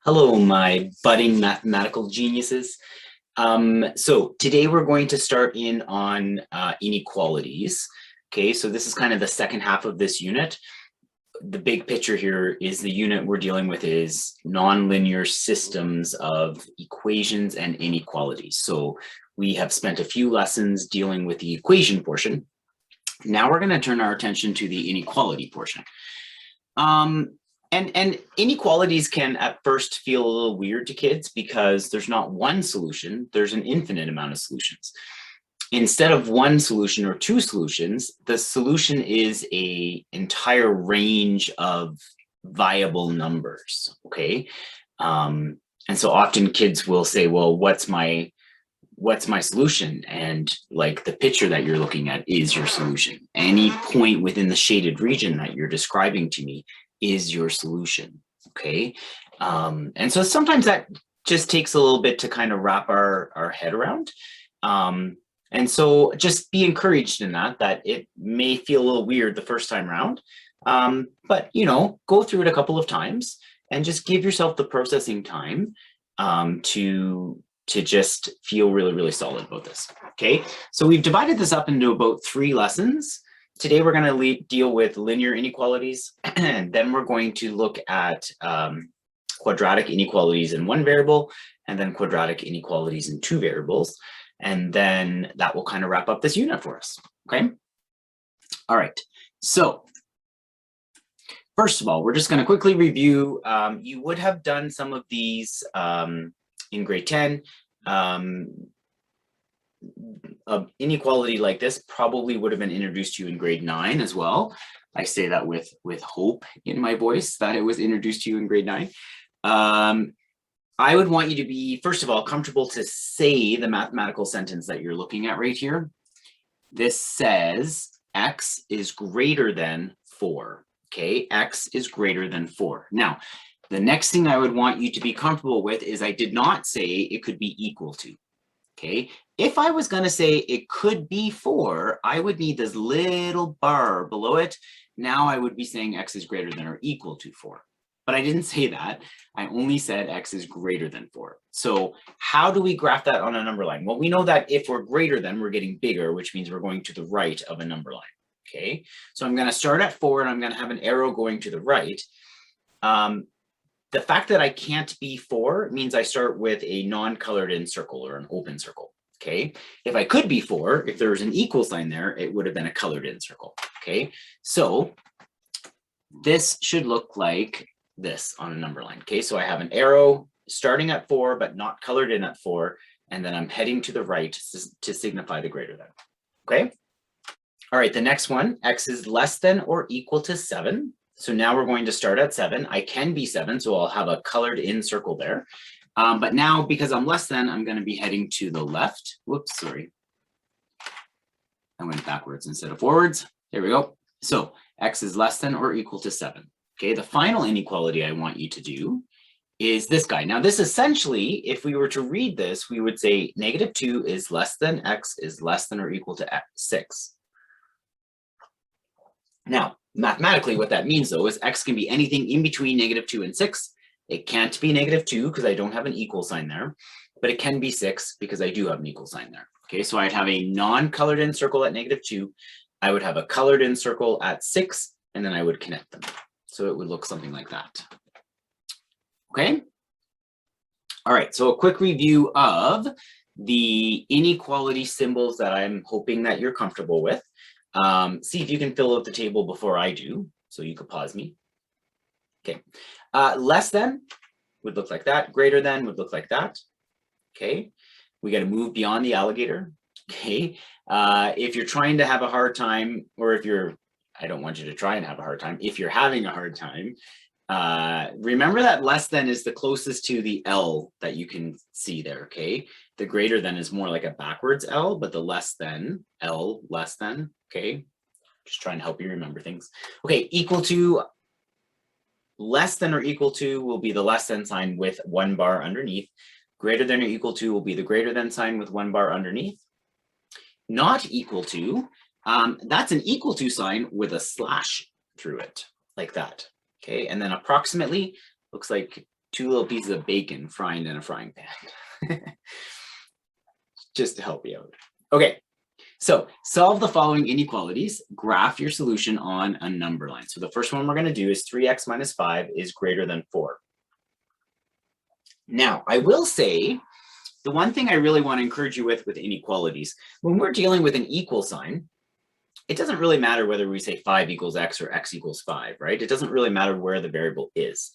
Hello, my budding mathematical geniuses. So today we're going to start in on inequalities. Okay, so this is kind of the second half of this unit. The big picture here is the unit we're dealing with is nonlinear systems of equations and inequalities. So we have spent a few lessons dealing with the equation portion. Now we're going to turn our attention to the inequality portion. And inequalities can at first feel a little weird to kids because there's not one solution, there's an infinite amount of solutions. Instead of one solution or two solutions, the solution is an entire range of viable numbers, okay? And so often kids will say, well, what's my solution? And like the picture that you're looking at is your solution. Any point within the shaded region that you're describing to me is your solution, okay? And so sometimes that just takes a little bit to kind of wrap our head around. And so just be encouraged in that it may feel a little weird the first time around, but go through it a couple of times and just give yourself the processing time to just feel really, really solid about this, okay? So we've divided this up into about 3 lessons. Today, we're going to deal with linear inequalities, and then we're going to look at quadratic inequalities in 1 variable, and then quadratic inequalities in 2 variables. And then that will kind of wrap up this unit for us, okay? All right, so first of all, we're just going to quickly review. You would have done some of these in grade 10. An inequality like this probably would have been introduced to you in grade 9 as well. I say that with hope in my voice that it was introduced to you in grade 9. I would want you to be, first of all, comfortable to say the mathematical sentence that you're looking at right here. This says x is greater than 4, okay? X is greater than 4. Now, the next thing I would want you to be comfortable with is I did not say it could be equal to, okay? If I was going to say it could be 4, I would need this little bar below it. Now I would be saying x is greater than or equal to 4. But I didn't say that. I only said x is greater than 4. So how do we graph that on a number line? Well, we know that if we're greater than, we're getting bigger, which means we're going to the right of a number line, okay? So I'm going to start at 4, and I'm going to have an arrow going to the right. The fact that I can't be 4 means I start with a non-colored in circle or an open circle, okay? If I could be 4, if there was an equal sign there, it would have been a colored in circle, okay? So this should look like this on a number line, okay? So I have an arrow starting at 4, but not colored in at 4, and then I'm heading to the right to signify the greater than, okay? All right, the next one, x is less than or equal to 7. So now we're going to start at 7. I can be 7, so I'll have a colored in circle there. But now, because I'm less than, I'm going to be heading to the left. Whoops, sorry. I went backwards instead of forwards. There we go. So x is less than or equal to 7. Okay, the final inequality I want you to do is this guy. Now, this essentially, if we were to read this, we would say -2 is less than x is less than or equal to 6. Now, mathematically, what that means, though, is x can be anything in between -2 and 6. It can't be -2 because I don't have an equal sign there, but it can be 6 because I do have an equal sign there. Okay, so I'd have a non-colored in circle at -2. I would have a colored in circle at 6, and then I would connect them. So it would look something like that. Okay? All right, so a quick review of the inequality symbols that I'm hoping that you're comfortable with. See if you can fill out the table before I do. So you could pause me. Okay. Less than would look like that. Greater than would look like that. Okay. We got to move beyond the alligator. Okay. If you're trying to have a hard time, or if you're, I don't want you to try and have a hard time. If you're having a hard time, remember that less than is the closest to the L that you can see there. Okay. The greater than is more like a backwards L, but the less than, L, less than, okay? Just trying to help you remember things. Okay, equal to, less than or equal to will be the less than sign with 1 bar underneath. Greater than or equal to will be the greater than sign with 1 bar underneath. Not equal to, that's an equal to sign with a slash through it, like that. Okay, and then approximately looks like 2 little pieces of bacon frying in a frying pan. Just to help you out. Okay, so solve the following inequalities. Graph your solution on a number line. So the first one we're going to do is 3x minus 5 is greater than 4. Now, I will say, the one thing I really want to encourage you with inequalities, when we're dealing with an equal sign, it doesn't really matter whether we say 5 equals x or x equals 5, right? It doesn't really matter where the variable is.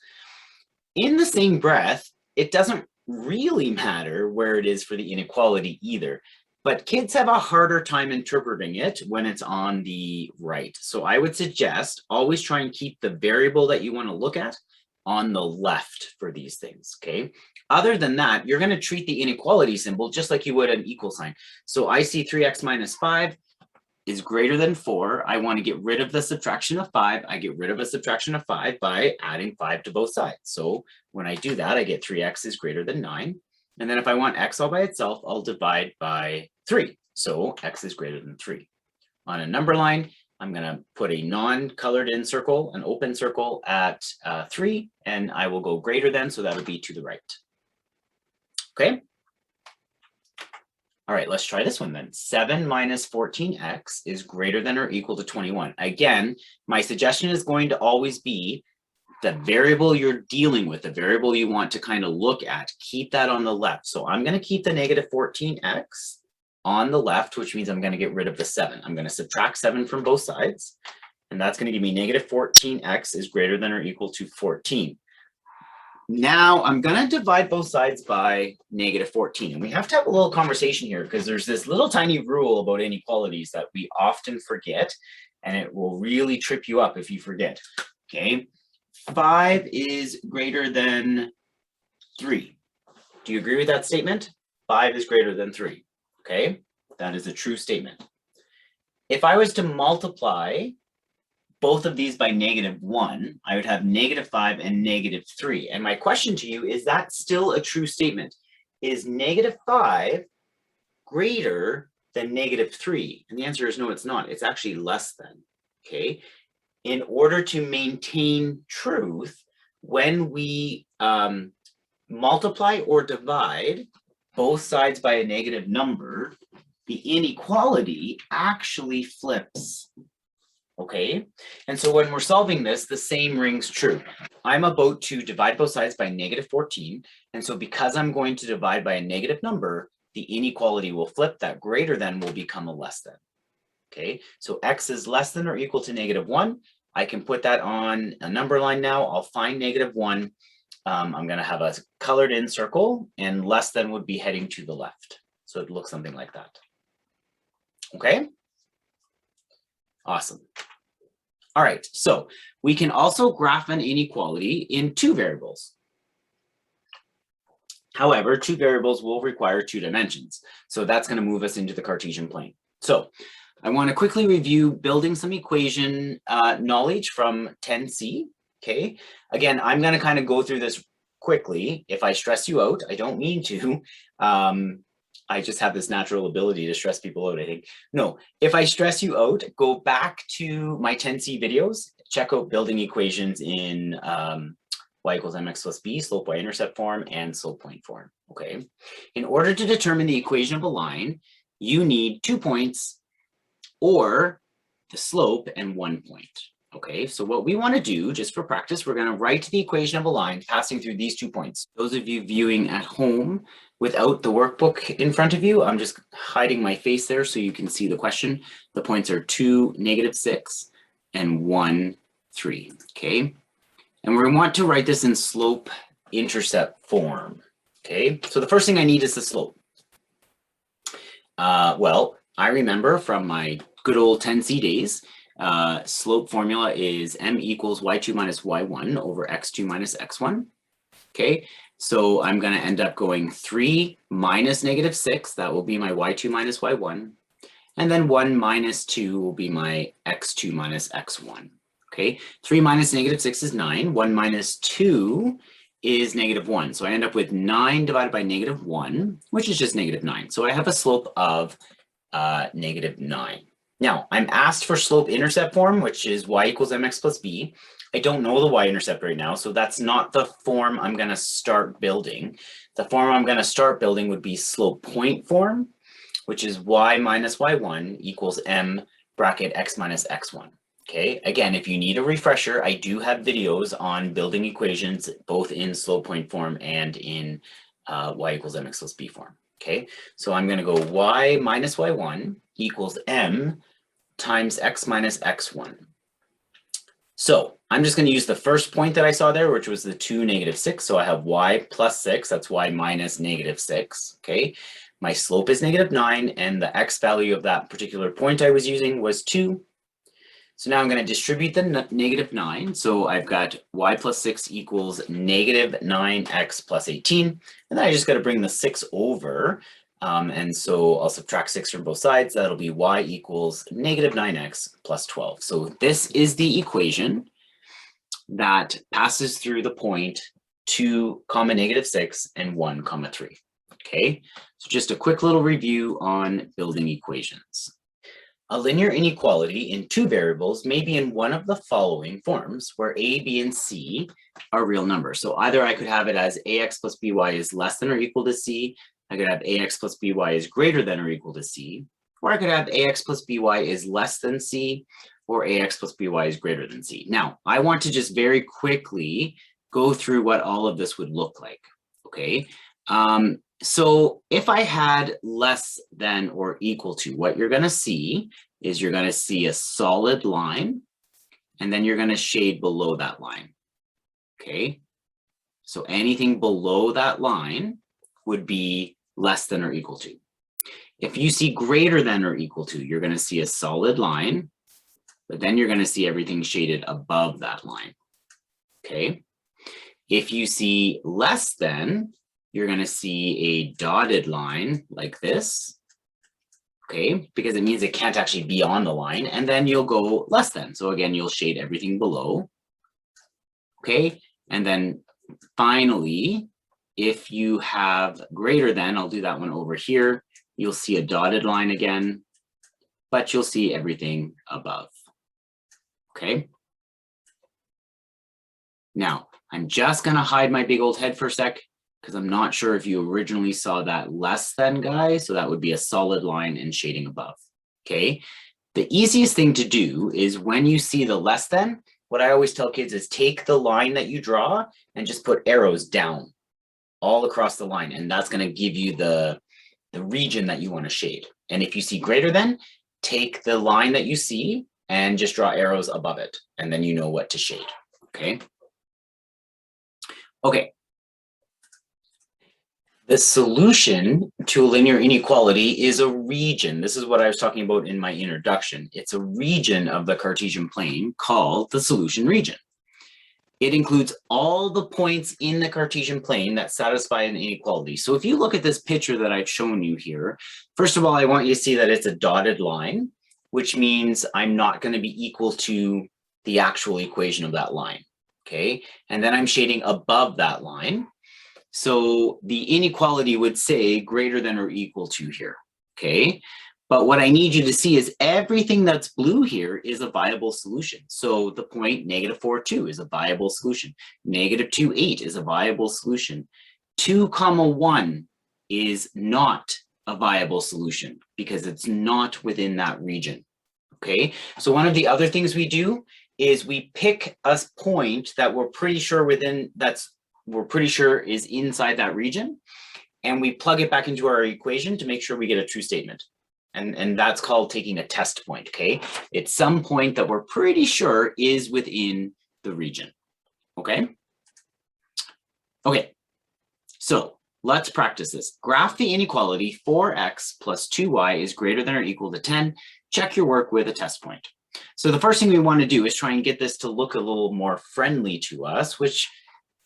In the same breath, it doesn't really matter where it is for the inequality either. But kids have a harder time interpreting it when it's on the right. So I would suggest always try and keep the variable that you want to look at on the left for these things, okay? Other than that, you're going to treat the inequality symbol just like you would an equal sign. So I see 3x minus 5 is greater than 4. I want to get rid of the subtraction of 5. I get rid of a subtraction of 5 by adding 5 to both sides. So when I do that, I get 3x is greater than 9. And then if I want x all by itself, I'll divide by 3. So x is greater than 3. On a number line, I'm going to put a non-colored in circle, an open circle at 3, and I will go greater than, so that'll be to the right. Okay. All right, let's try this one then. 7 minus 14x is greater than or equal to 21. Again, my suggestion is going to always be the variable you're dealing with, the variable you want to kind of look at, keep that on the left. So I'm going to keep the negative 14x on the left, which means I'm going to get rid of the 7. I'm going to subtract 7 from both sides, and that's going to give me negative 14x is greater than or equal to 14. Now I'm going to divide both sides by negative 14. And we have to have a little conversation here because there's this little tiny rule about inequalities that we often forget, and it will really trip you up if you forget. Okay, 5 is greater than 3. Do you agree with that statement? 5 is greater than 3. Okay, that is a true statement. If I was to multiply both of these by negative 1, I would have negative 5 and negative 3. And my question to you, is that still a true statement? Is negative 5 greater than negative 3? And the answer is no, it's not. It's actually less than, okay? In order to maintain truth, when we multiply or divide both sides by a negative number, the inequality actually flips. Okay, and so when we're solving this, the same rings true. I'm about to divide both sides by negative 14, and so because I'm going to divide by a negative number, the inequality will flip. That greater than will become a less than. Okay, so x is less than or equal to negative 1. I can put that on a number line now. I'll find negative 1. I'm going to have a colored in circle, and less than would be heading to the left. So it looks something like that. Okay, awesome. All right, so we can also graph an inequality in 2 variables. However, 2 variables will require 2 dimensions. So that's going to move us into the Cartesian plane. So I want to quickly review building some equation knowledge from 10C. Okay, again, I'm going to kind of go through this quickly. If I stress you out, I don't mean to. I just have this natural ability to stress people out, I think. No, if I stress you out, go back to my 10C videos, check out building equations in y equals mx plus b, slope y-intercept form, and slope point form, okay? In order to determine the equation of a line, you need 2 points or the slope and 1 point. Okay, so what we want to do, just for practice, we're going to write the equation of a line passing through these 2 points. Those of you viewing at home without the workbook in front of you, I'm just hiding my face there so you can see the question. The points are 2, -6, and 1, 3. Okay, and we want to write this in slope-intercept form. Okay, so the first thing I need is the slope. Well, I remember from my good old 10C days, slope formula is m equals y2 minus y1 over x2 minus x1. Okay, so I'm going to end up going 3 minus -6. That will be my y2 minus y1. And then 1 minus 2 will be my x2 minus x1. Okay, 3 minus -6 is 9. 1 minus 2 is -1. So I end up with 9 divided by -1, which is just -9. So I have a slope of -9. Now, I'm asked for slope-intercept form, which is y equals mx plus b. I don't know the y-intercept right now, so that's not the form I'm going to start building. The form I'm going to start building would be slope point form, which is y minus y1 equals m bracket x minus x1. Okay, again, if you need a refresher, I do have videos on building equations, both in slope point form and in y equals mx plus b form. Okay, so I'm going to go y minus y1 equals m times x minus x1. So I'm just going to use the first point that I saw there, which was the 2, -6. So I have y plus 6, that's y minus -6, okay? My slope is -9, and the x value of that particular point I was using was 2. So now I'm going to distribute the -9. So I've got y plus 6 equals -9x plus 18. And then I just got to bring the 6 over. And so I'll subtract 6 from both sides. That'll be y equals -9x plus 12. So this is the equation that passes through the point 2, -6 and 1, 3. Okay, so just a quick little review on building equations. A linear inequality in two variables may be in one of the following forms, where a, b, and c are real numbers. So either I could have it as ax plus by is less than or equal to c, I could have ax plus by is greater than or equal to c, or I could have ax plus by is less than c, or ax plus by is greater than c. Now, I want to just very quickly go through what all of this would look like, okay? So if I had less than or equal to, what you're going to see is you're going to see a solid line, and then you're going to shade below that line, okay? So anything below that line would be less than or equal to. If you see greater than or equal to, you're going to see a solid line, but then you're going to see everything shaded above that line, okay? If you see less than, you're going to see a dotted line like this, okay, because it means it can't actually be on the line, and then you'll go less than. So again, you'll shade everything below, okay, and then finally, if you have greater than, I'll do that one over here, you'll see a dotted line again, but you'll see everything above, okay? Now, I'm just going to hide my big old head for a sec, because I'm not sure if you originally saw that less than guy, so that would be a solid line and shading above, okay? The easiest thing to do is when you see the less than, what I always tell kids is take the line that you draw and just put arrows down all across the line, and that's going to give you the region that you want to shade. And if you see greater than, take the line that you see and just draw arrows above it, and then you know what to shade, okay? Okay. The solution to a linear inequality is a region. This is what I was talking about in my introduction. It's a region of the Cartesian plane called the solution region. It includes all the points in the Cartesian plane that satisfy an inequality. So if you look at this picture that I've shown you here, first of all, I want you to see that it's a dotted line, which means I'm not going to be equal to the actual equation of that line, okay? And then I'm shading above that line. So the inequality would say greater than or equal to here, okay? But what I need you to see is everything that's blue here is a viable solution. So the point -4, 2 is a viable solution. -2, 8 is a viable solution. 2, 1 is not a viable solution because it's not within that region, okay? So one of the other things we do is we pick a point that we're pretty sure is inside that region, and we plug it back into our equation to make sure we get a true statement. And that's called taking a test point, okay? It's some point that we're pretty sure is within the region, okay? Okay, so let's practice this. Graph the inequality 4x plus 2y is greater than or equal to 10. Check your work with a test point. So the first thing we want to do is try and get this to look a little more friendly to us, which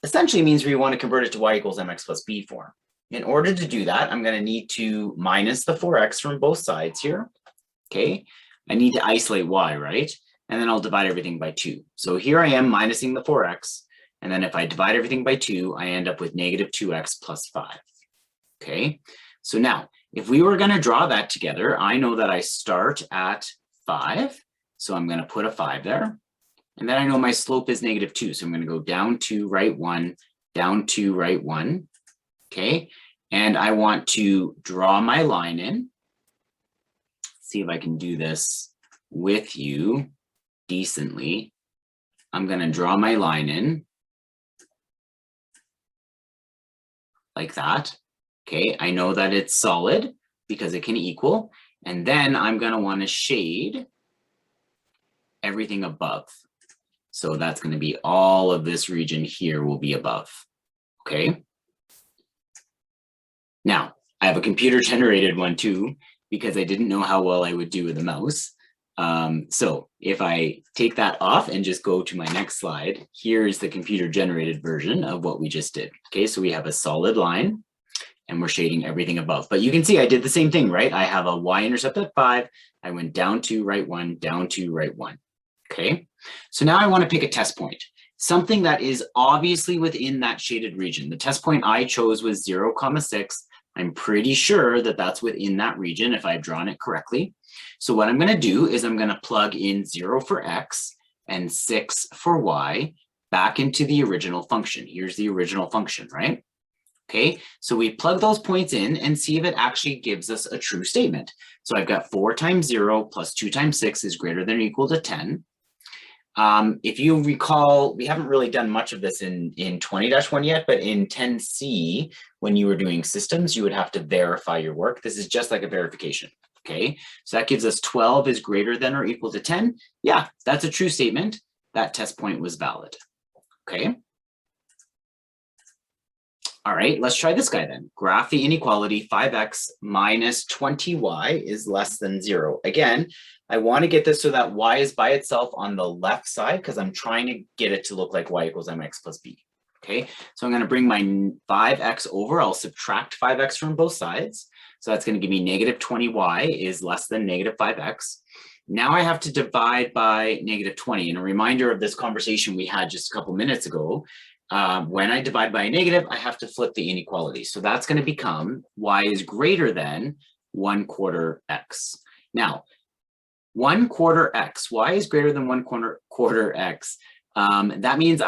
essentially means we want to convert it to y equals mx plus b form. In order to do that, I'm going to need to minus the 4x from both sides here, okay? I need to isolate y, right? And then I'll divide everything by 2. So here I am minusing the 4x, and then if I divide everything by 2, I end up with -2x plus 5, okay? So now, if we were going to draw that together, I know that I start at 5, so I'm going to put a 5 there. And then I know my slope is -2. So I'm going to go down 2, right 1, down 2, right 1. Okay. And I want to draw my line in. See if I can do this with you decently. I'm going to draw my line in like that. Okay. I know that it's solid because it can equal. And then I'm going to want to shade everything above. So that's going to be all of this region here will be above. Okay. Now, I have a computer generated one too, because I didn't know how well I would do with a mouse. So if I take that off and just go to my next slide, here's the computer generated version of what we just did. Okay, so we have a solid line and we're shading everything above. But you can see I did the same thing, right? I have a y-intercept at 5. I went down 2, right 1, down 2, right 1. Okay, so now I want to pick a test point. Something that is obviously within that shaded region. The test point I chose was 0, 6. I'm pretty sure that that's within that region if I've drawn it correctly. So what I'm going to do is I'm going to plug in 0 for x and 6 for y back into the original function. Here's the original function, right? Okay, so we plug those points in and see if it actually gives us a true statement. So I've got 4 times 0 plus 2 times 6 is greater than or equal to 10. If you recall, we haven't really done much of this in 20-1 yet, but in 10C, when you were doing systems, you would have to verify your work. This is just like a verification, okay? So that gives us 12 is greater than or equal to 10. Yeah, that's a true statement. That test point was valid, okay? All right, let's try this guy then. Graph the inequality 5x minus 20y is less than 0. Again, I want to get this so that y is by itself on the left side because I'm trying to get it to look like y equals mx plus b. Okay, so I'm going to bring my 5x over. I'll subtract 5x from both sides. So that's going to give me negative 20y is less than negative 5x. Now I have to divide by negative 20. And a reminder of this conversation we had just a couple minutes ago. When I divide by a negative, I have to flip the inequality. So that's going to become y is greater than 1/4 x. Now, 1/4 x, y is greater than 1/4 x. That means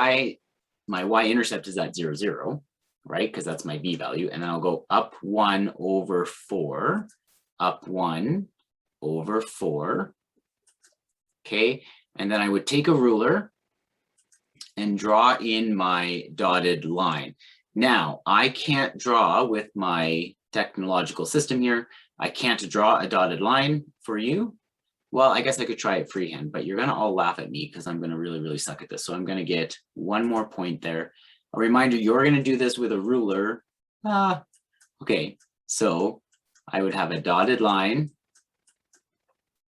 my y-intercept is at 0, 0, right? Because that's my b value. And then I'll go up 1 over 4, up 1 over 4. Okay, and then I would take a ruler and draw in my dotted line. Now, I can't draw with my technological system here. I can't draw a dotted line for you. Well, I guess I could try it freehand, but you're going to all laugh at me because I'm going to really, really suck at this. So I'm going to get one more point there. A reminder, you're going to do this with a ruler. Okay, so I would have a dotted line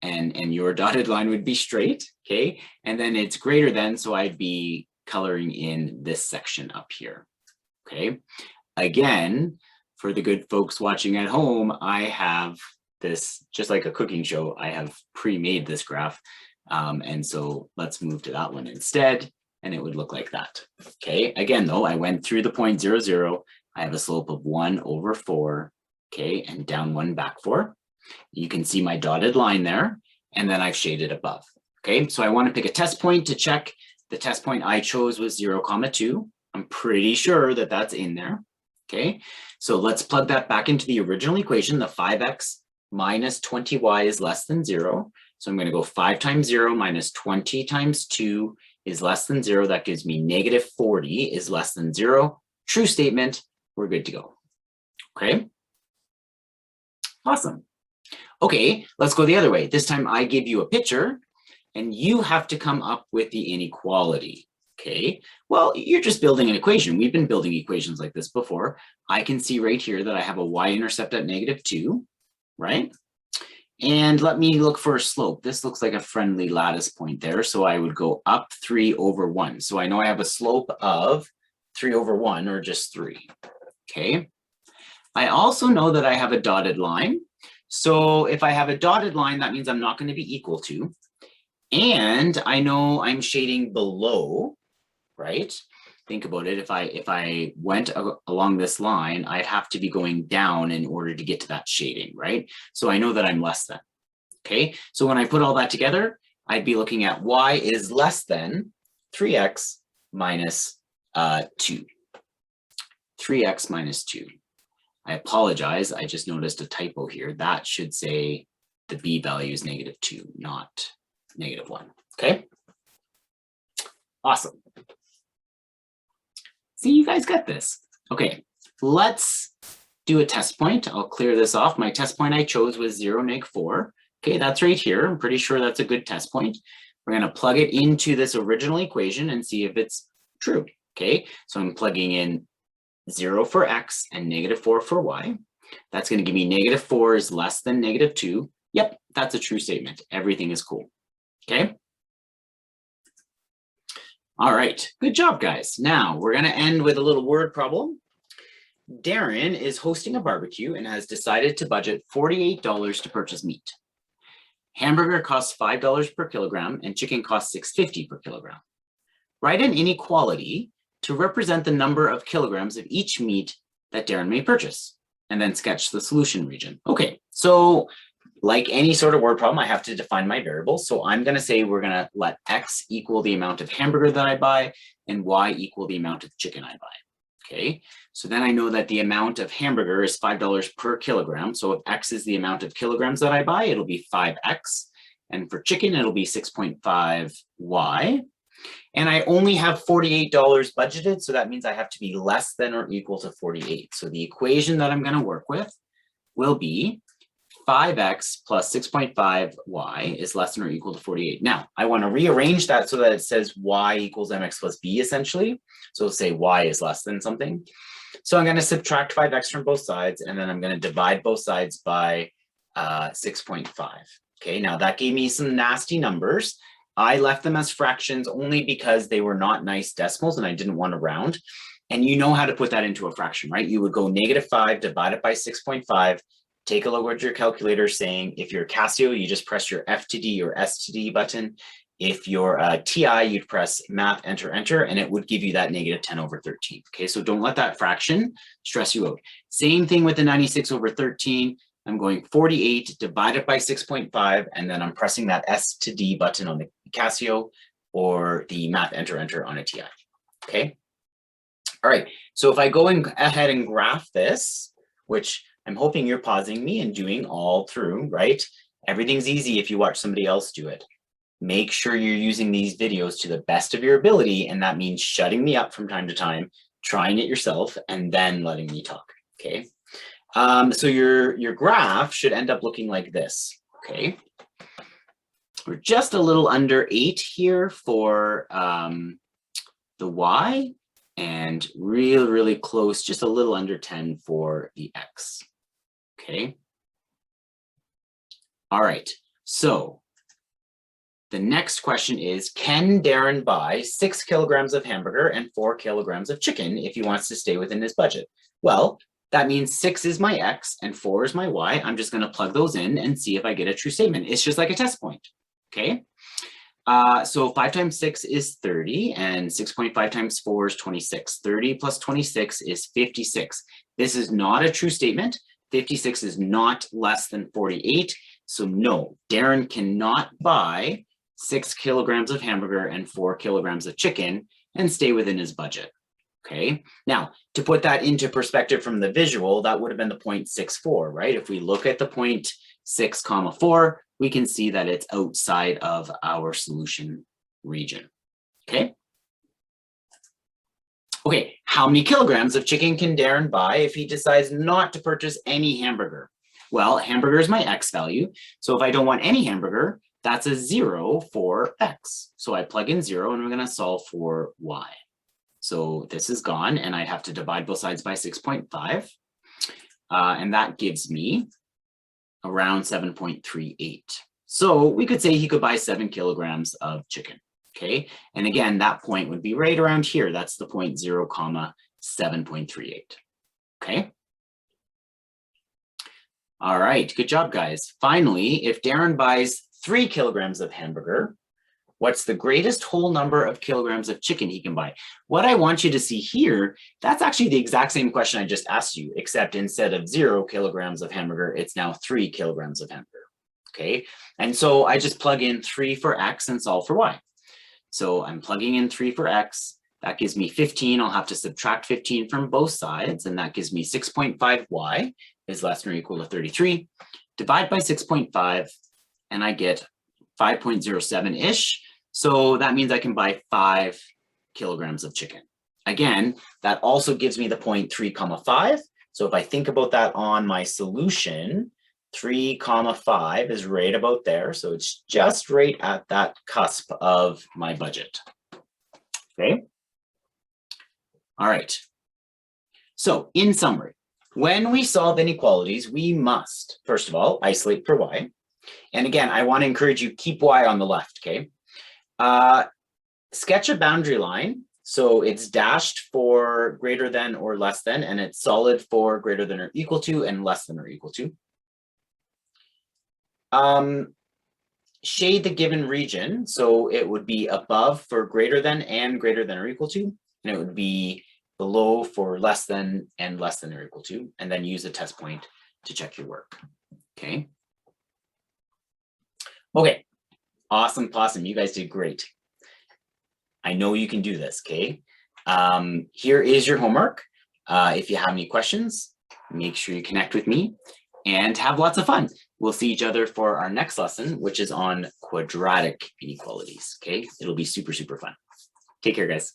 and your dotted line would be straight, okay? And then it's greater than, so I'd be coloring in this section up here, okay? Again, for the good folks watching at home, I have this, just like a cooking show, I have pre-made this graph. And so let's move to that one instead, and it would look like that, okay? Again, though, I went through the point 0, 0. I have a slope of 1 over 4, okay? And down 1, back 4. You can see my dotted line there, and then I've shaded above, okay? So I want to pick a test point to check. The test point I chose was 0, 2. I'm pretty sure that that's in there, okay? So let's plug that back into the original equation. The 5x minus 20y is less than 0. So I'm going to go 5 times 0 minus 20 times 2 is less than 0. That gives me negative 40 is less than 0. True statement. We're good to go, okay? Awesome. Okay, let's go the other way. This time I give you a picture and you have to come up with the inequality, okay? Well, you're just building an equation. We've been building equations like this before. I can see right here that I have a y-intercept at -2, right? And let me look for a slope. This looks like a friendly lattice point there. So I would go up 3 over 1. So I know I have a slope of 3 over 1 or just 3, okay? I also know that I have a dotted line. So if I have a dotted line, that means I'm not going to be equal to. And I know I'm shading below, right? Think about it. If I went along this line, I'd have to be going down in order to get to that shading, right? So I know that I'm less than, okay? So when I put all that together, I'd be looking at y is less than 3x minus 2. 3x minus 2. I apologize, I just noticed a typo here. That should say the b value is -2, not -1, okay? Awesome. See, you guys got this. Okay, let's do a test point. I'll clear this off. My test point I chose was 0, -4. Okay, that's right here. I'm pretty sure that's a good test point. We're gonna plug it into this original equation and see if it's true. Okay, so I'm plugging in 0 for x and -4 for y. That's gonna give me -4 is less than -2. Yep, that's a true statement. Everything is cool. Okay. All right, good job, guys. Now we're gonna end with a little word problem. Darren is hosting a barbecue and has decided to budget $48 to purchase meat. Hamburger costs $5 per kilogram and chicken costs $6.50 per kilogram. Write an inequality to represent the number of kilograms of each meat that Darren may purchase, and then sketch the solution region. Okay, so like any sort of word problem, I have to define my variables. So I'm going to say we're going to let x equal the amount of hamburger that I buy and y equal the amount of chicken I buy. Okay, so then I know that the amount of hamburger is $5 per kilogram. So if x is the amount of kilograms that I buy, it'll be 5x. And for chicken, it'll be 6.5y. And I only have $48 budgeted. So that means I have to be less than or equal to 48. So the equation that I'm going to work with will be 5x plus 6.5y is less than or equal to 48. Now, I want to rearrange that so that it says y equals mx plus b, essentially. So say y is less than something. So I'm going to subtract 5x from both sides, and then I'm going to divide both sides by 6.5. Okay, now that gave me some nasty numbers. I left them as fractions only because they were not nice decimals and I didn't want to round. And you know how to put that into a fraction, right? You would go -5 divided by 6.5. Take a look at your calculator saying, if you're Casio, you just press your F to D or S to D button. If you're TI, you'd press math, enter, enter, and it would give you that -10/13. Okay, so don't let that fraction stress you out. Same thing with the 96/13. I'm going 48 divided by 6.5, and then I'm pressing that S to D button on the Casio or the math, enter, enter on a TI. Okay. All right, so if I go ahead and graph this, which I'm hoping you're pausing me and doing all through, right? Everything's easy if you watch somebody else do it. Make sure you're using these videos to the best of your ability, and that means shutting me up from time to time, trying it yourself, and then letting me talk, okay? So your graph should end up looking like this, okay? We're just a little under 8 here for the y, and really close, just a little under 10 for the x, okay? All right, so the next question is, can Darren buy 6 kilograms of hamburger and 4 kilograms of chicken if he wants to stay within his budget? Well, that means 6 is my x and 4 is my y. I'm just going to plug those in and see if I get a true statement. It's just like a test point, okay? So 5 times 6 is 30, and 6.5 times 4 is 26. 30 plus 26 is 56. This is not a true statement. 56 is not less than 48. So no, Darren cannot buy 6 kilograms of hamburger and 4 kilograms of chicken and stay within his budget. Okay, now to put that into perspective from the visual, that would have been the 0.64, right? If we look at the 0.6, 4, we can see that it's outside of our solution region. Okay. Okay, how many kilograms of chicken can Darren buy if he decides not to purchase any hamburger? Well, hamburger is my x value. So if I don't want any hamburger, that's a 0 for x. So I plug in 0 and we're going to solve for y. So this is gone, and I'd have to divide both sides by 6.5. And that gives me around 7.38. So we could say he could buy 7 kilograms of chicken, okay? And again, that point would be right around here. That's the 0, 7.38, okay? All right, good job, guys. Finally, if Darren buys 3 kilograms of hamburger, what's the greatest whole number of kilograms of chicken he can buy? What I want you to see here, that's actually the exact same question I just asked you, except instead of 0 kilograms of hamburger, it's now 3 kilograms of hamburger, okay? And so I just plug in 3 for x and solve for y. So I'm plugging in 3 for x. That gives me 15. I'll have to subtract 15 from both sides, and that gives me 6.5y is less than or equal to 33. Divide by 6.5, and I get 5.07-ish. So that means I can buy 5 kilograms of chicken. Again, that also gives me the point 3, 5. So if I think about that on my solution, 3, 5 is right about there. So it's just right at that cusp of my budget. Okay. All right. So in summary, when we solve inequalities, we must, first of all, isolate for y. And again, I want to encourage you, keep y on the left, okay? Sketch a boundary line. So it's dashed for greater than or less than, and it's solid for greater than or equal to and less than or equal to. Shade the given region. So it would be above for greater than and greater than or equal to, and it would be below for less than and less than or equal to, and then use a test point to check your work. Okay. Okay. Awesome, awesome. You guys did great. I know you can do this, okay? Here is your homework. If you have any questions, make sure you connect with me and have lots of fun. We'll see each other for our next lesson, which is on quadratic inequalities, okay? It'll be super, super fun. Take care, guys.